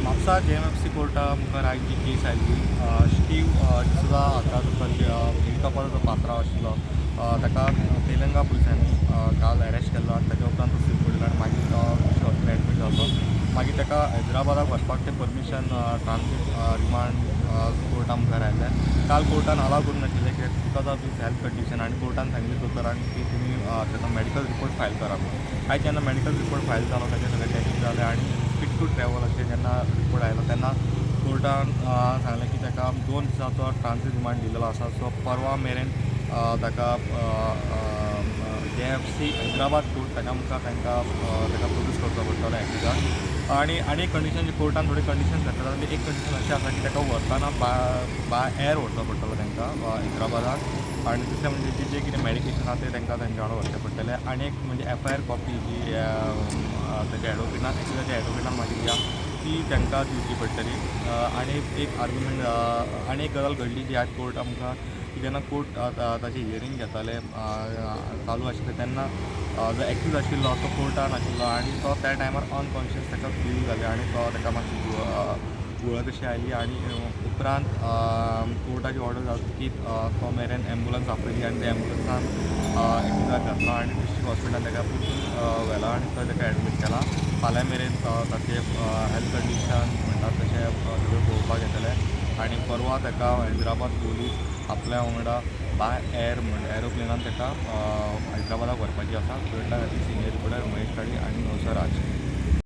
Mapusa JMFC Carta मुखार आयज जी केस आयिल्ली स्टीव डिसोजा हाका हेलिकॉप्टराचो पात्रांव आशिल्लो ताका तेलंगा पुलिसांनी काल अरेस्ट केल्लो आनी ताच्या उपरांत तो सील पडिल्लो आनी मागीर तो हॉस्पिटल एडमीट जाल्लो. मागीर ताका हैदराबादाक व्हरपाक ते परमिशन ट्रान्सीट रिमांड कोर्टा मुखार आयिल्ले. काल कोर्टान अलाव करूंक नाशिल्लें कित्याक because of this health condition आनी कोर्टान सांगिल्लें दोतोरांनी की तुमी ताका मेडिकल रिपोर्ट फायल करा. आयज जेन्ना मेडिकल रिपोर्ट फायल जालो ताचे सगळे टेस्ट जाले आनी फिट टू ट्रॅवल अशें जेन्ना रिपोर्ट आयलो तेन्ना कोर्टान सांगलें की ताका 2 दिसांचो ट्रान्सीट रिमांड दिलेलो आसा. सो परवा मेरेन ताका JMFC हैदराबाद कोर्ट ताच्या मुखार ताका प्रोड्यूस करचो पडटलो एक्युजाक. आनी एक कंडिशन जी कोर्टान थोडी कंडिशन घातल्या तातूंतली एक कंडिशन अशी आसा की ताका व्हरतना बाय एअर व्हरचो पडटलो तांकां हैदराबादाक. आनी दुसरें म्हणजे जे कितें मेडिकेशन आसा तें तांकां तांचे वांगडा व्हरचें पडटलें. आनी एक म्हणजे FIR कॉपी जी ताच्या एडवोकेटान एक्युजाच्या एडवोकेटान मागिल्ली आसा ती तांकां दिवची पडटली. आनी एक आर्ग्युमेंट आनी एक गजाल घडली जी आयज कोर्टा मुखार की जेन्ना कोर्ट ताचें हियरींग घेताले चालू आशिल्लें तेन्ना जो एक्यूज आशिल्लो तो कोर्टान आशिल्लो आनी तो त्या टायमार अनकॉन्शियस ताका फील जालें आनी ताका मातशी गुळा कशी आयली आनी उपरांत कोर्टाची ऑर्डर जाली की तो मेरेन एम्बुलन्स आपयली आनी त्या एम्बुलन्सान एक्युजाक घातलो आनी डिस्ट्रिक्ट हॉस्पिटलान ताका व्हेलो आनी थंय ताका एडमीट केला. फाल्यां मेरेन ताचें हेल्थ कंडिशन म्हणटात तशें सगळें पळोवपाक येतलें आनी परवा ताका हैदराबाद पुलीस आपल्या वांगडा बाय एअर एरोप्लेनान ताका हैदराबादाक व्हरपाची आसा. कोर्टा खातीर सिनियर रिपोर्टर महेश काळे आनी नवसर राज.